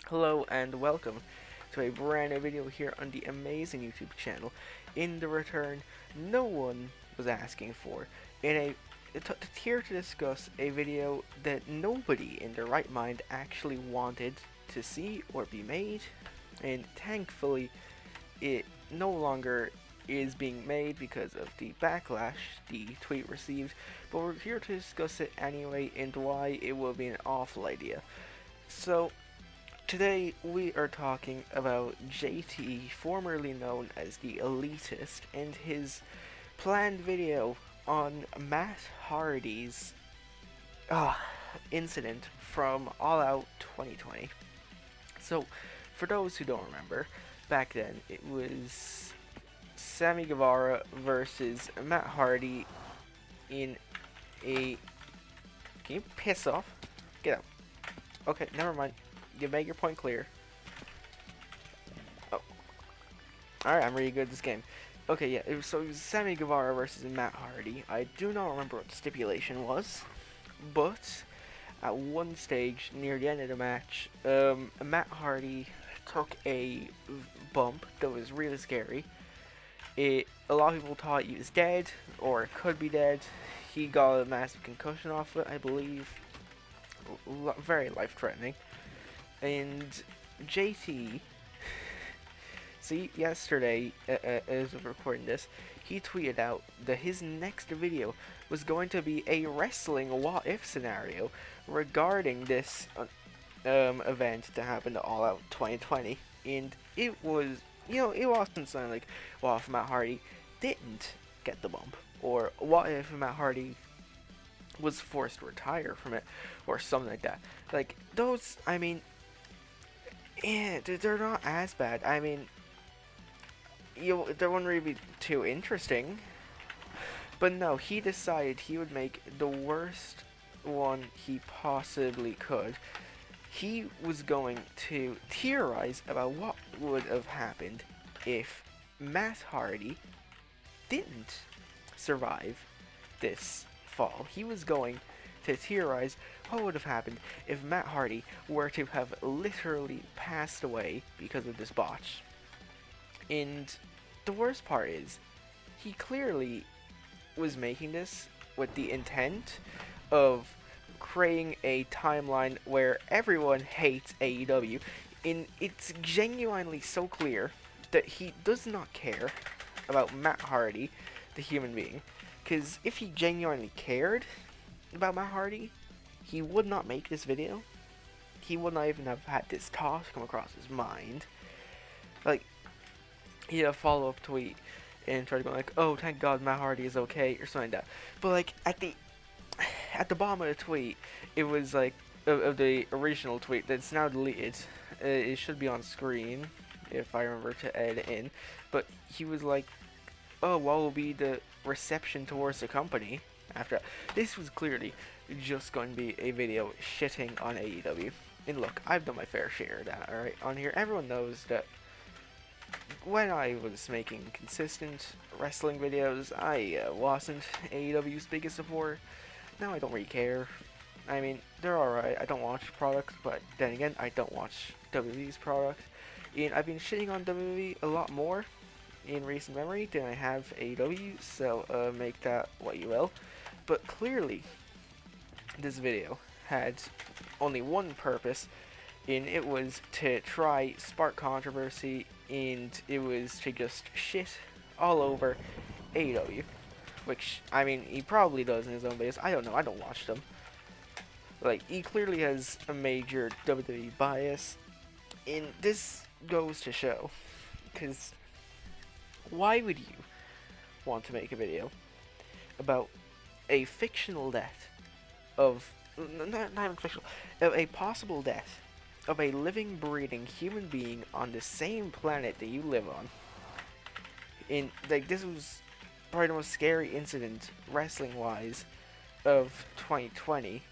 Hello and welcome to a brand new video here on the amazing YouTube channel. In the return no one was asking for, in here to discuss a video that nobody in their right mind actually wanted to see or be made, and thankfully it no longer is being made because of the backlash the tweet received, but we're here to discuss it anyway and why it will be an awful idea. So today we are talking about JTE, formerly known as the Elitist, and his planned video on Matt Hardy's incident from All Out 2020. So, for those who don't remember, back then it was Sammy Guevara versus Matt Hardy in a. Can you piss off? Get out. Okay, never mind. You make your point clear. Oh, alright, I'm really good at this game. Okay, yeah, it was Sammy Guevara versus Matt Hardy. I do not remember what the stipulation was, but at one stage near the end of the match, Matt Hardy took a bump that was really scary. A lot of people thought he was dead, or could be dead. He got a massive concussion off it, I believe. Very life-threatening. And JT, see, yesterday, as of recording this, he tweeted out that his next video was going to be a wrestling what-if scenario regarding this event that happened at All Out 2020. And it was, it wasn't something like, well, if Matt Hardy didn't get the bump, or what if Matt Hardy was forced to retire from it, or something like that. Like, those, I mean, yeah, they're not as bad. I mean, they wouldn't really be too interesting. But no, he decided he would make the worst one he possibly could. He was going to theorize about what would have happened if Matt Hardy didn't survive this fall. He was going to theorize what would have happened if Matt Hardy were to have literally passed away because of this botch. And the worst part is, he clearly was making this with the intent of creating a timeline where everyone hates AEW, and it's genuinely so clear that he does not care about Matt Hardy, the human being. Because if he genuinely cared about Matt Hardy, he would not make this video. He would not even have had this thought come across his mind. Like, he had a follow-up tweet and tried to go like, oh, thank God Matt Hardy is okay, or something like that. But like, at the bottom of the tweet, it was like, of the original tweet that's now deleted. It should be on screen, if I remember to edit in. But he was like, oh, what will be the reception towards the company after that? This was clearly just going to be a video shitting on AEW. And look, I've done my fair share of that, alright? On here, everyone knows that when I was making consistent wrestling videos, I wasn't AEW's biggest supporter. Now I don't really care. I mean, they're alright. I don't watch products, but then again, I don't watch WWE's products. And I've been shitting on WWE a lot more in recent memory than I have AEW, so make that what you will. But clearly, this video had only one purpose, and it was to try spark controversy, and it was to just shit all over AEW. Which, I mean, he probably does in his own videos. I don't know, I don't watch them. Like, he clearly has a major WWE bias, and this goes to show, because why would you want to make a video about a fictional death of, not even fictional, of a possible death of a living, breathing human being on the same planet that you live on? And, like, this was probably the most scary incident, wrestling-wise, of 2020,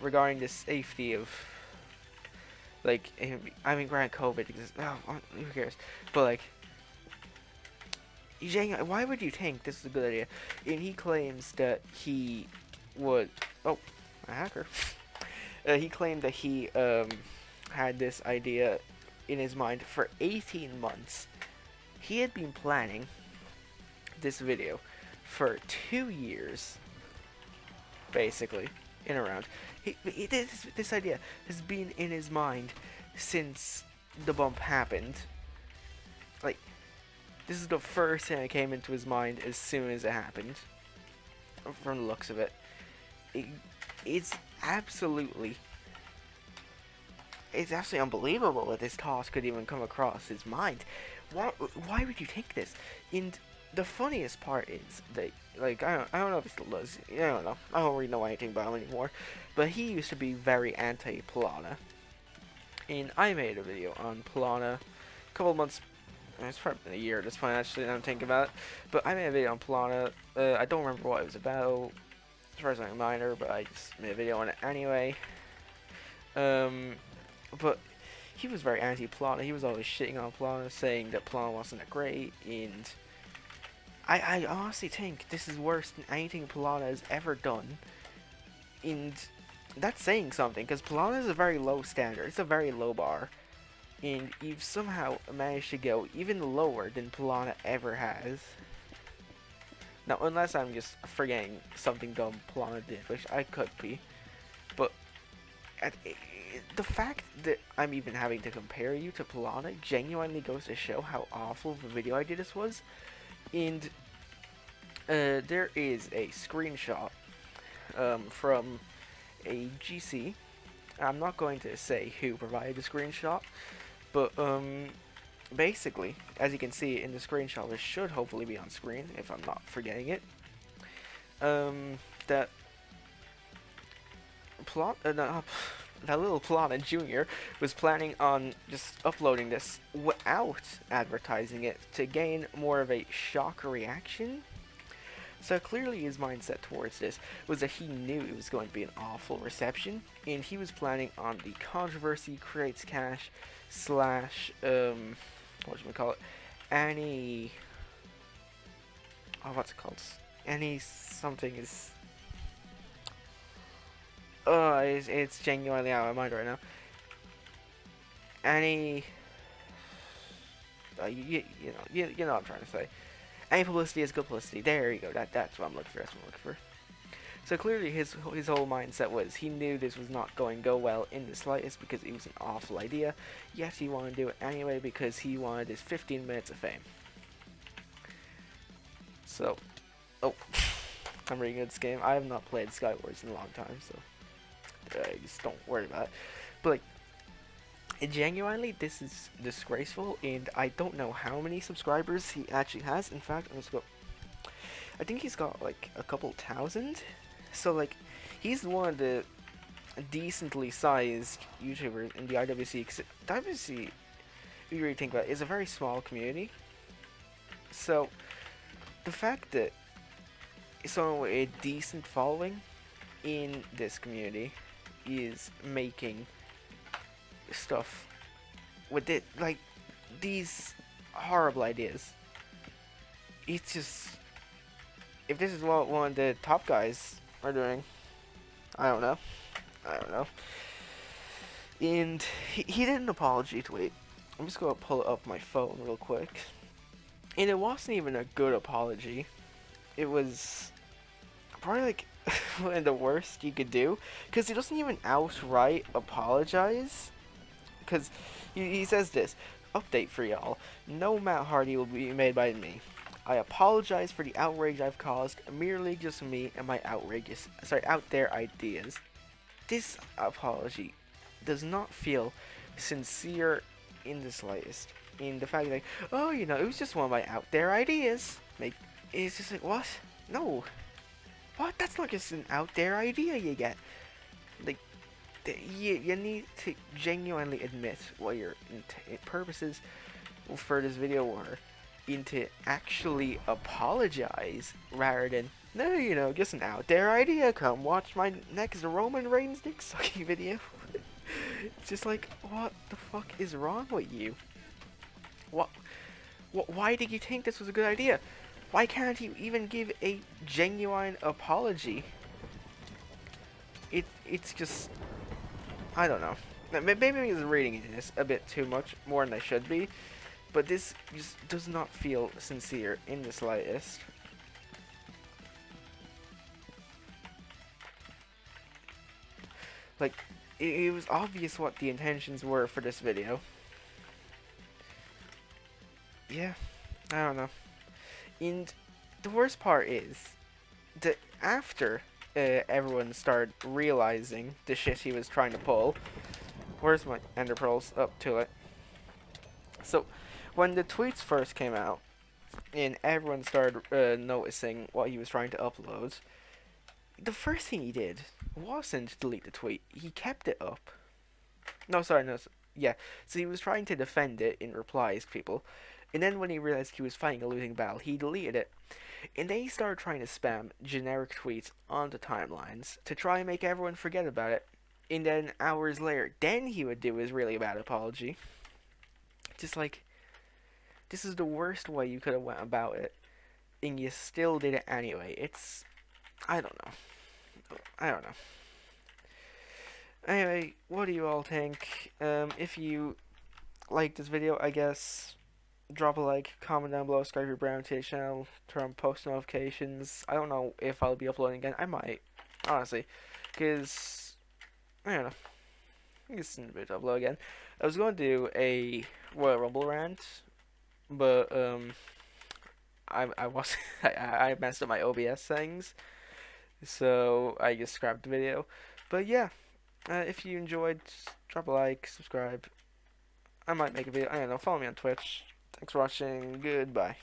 regarding the safety of, like, I mean, granted, COVID exists, who cares, but, like, why would you think this is a good idea? And he claims that he would, oh, a hacker, he claimed that he, had this idea in his mind for 18 months. He had been planning this video for 2 years, basically, in around. This idea has been in his mind since the bump happened. Like, this is the first thing that came into his mind as soon as it happened, from the looks of it. It's absolutely unbelievable that this thought could even come across his mind. Why would you think this? And the funniest part is that, like, I don't know if he still does. I don't know. I don't really know anything about him anymore. But he used to be very anti-Piranha. And I made a video on Piranha a couple of months. It's probably been a year at this point, actually, now I'm thinking about it. But I made a video on Piranha. I don't remember what it was about, as far as I remember, but I just made a video on it anyway. But he was very anti-Piranha. He was always shitting on Piranha, saying that Piranha wasn't that great, and I honestly think this is worse than anything Piranha has ever done. And that's saying something, because Piranha is a very low standard. It's a very low bar. And you've somehow managed to go even lower than Piranha ever has. Now, unless I'm just forgetting something dumb Piranha did, which I could be. But the fact that I'm even having to compare you to Piranha genuinely goes to show how awful of a video idea this was. And there is a screenshot from a GC. I'm not going to say who provided the screenshot, but basically, as you can see in the screenshot, this should hopefully be on screen if I'm not forgetting it. That little Piranha Jr. was planning on just uploading this without advertising it to gain more of a shock reaction. So clearly his mindset towards this was that he knew it was going to be an awful reception, and he was planning on the controversy creates cash / what should we call it? What's it called? Something is. It's genuinely out of my mind right now. You know what I'm trying to say. Any publicity is good publicity. There you go. That's what I'm looking for. So clearly his whole mindset was he knew this was not going to go well in the slightest because it was an awful idea. Yet he wanted to do it anyway because he wanted his 15 minutes of fame. So, I'm really good at this game. I have not played Skywars in a long time, so just don't worry about it. But like, genuinely, this is disgraceful, and I don't know how many subscribers he actually has. In fact, I'm just go. I think he's got like a couple thousand. So like, he's one of the decently sized YouTubers in the IWC. IWC, if you really think about it, is a very small community. So the fact that someone with a decent following in this community is making stuff with it, like these horrible ideas. It's just, if this is what one of the top guys are doing, I don't know. And he did an apology tweet. I'm just gonna pull up my phone real quick. And it wasn't even a good apology. It was probably like one of the worst you could do, because he doesn't even outright apologize. Because he says this, update for y'all, no Matt Hardy will be made by me. I apologize for the outrage I've caused, merely just me and my out there ideas. This apology does not feel sincere in the slightest. In the fact that, oh, you know, it was just one of my out there ideas. Like, it's just like, what? No. What? That's not just an out there idea you get. Like, you need to genuinely admit what your purposes for this video were, and to actually apologize rather than, no, you know, just an out there idea. Come watch my next Roman Reigns dick sucking video. It's just like, what the fuck is wrong with you? Why did you think this was a good idea? Why can't you even give a genuine apology? It's just, I don't know. maybe I'm just reading this a bit too much, more than I should be, but this just does not feel sincere in the slightest. Like, it was obvious what the intentions were for this video. Yeah, I don't know. And the worst part is that after everyone started realizing the shit he was trying to pull, where's my ender pearls? Up to it. So, when the tweets first came out, and everyone started noticing what he was trying to upload, the first thing he did wasn't delete the tweet. He kept it up. No, sorry, no. Yeah, so he was trying to defend it in replies to people, and then when he realized he was fighting a losing battle, he deleted it. And then he started trying to spam generic tweets onto timelines to try and make everyone forget about it. And then hours later, then he would do his really bad apology. Just like, this is the worst way you could have went about it, and you still did it anyway. It's, I don't know. I don't know. Anyway, what do you all think? If you like this video, I guess drop a like, comment down below, subscribe to your Brown Tate channel, turn on post notifications. I don't know if I'll be uploading again. I might, honestly, because I don't know. I guess it's a bit to upload again. I was going to do a Royal Rumble rant, but I was I messed up my OBS settings, so I just scrapped the video. But yeah, if you enjoyed, drop a like, subscribe. I might make a video. I don't know. Follow me on Twitch. Thanks for watching. Goodbye.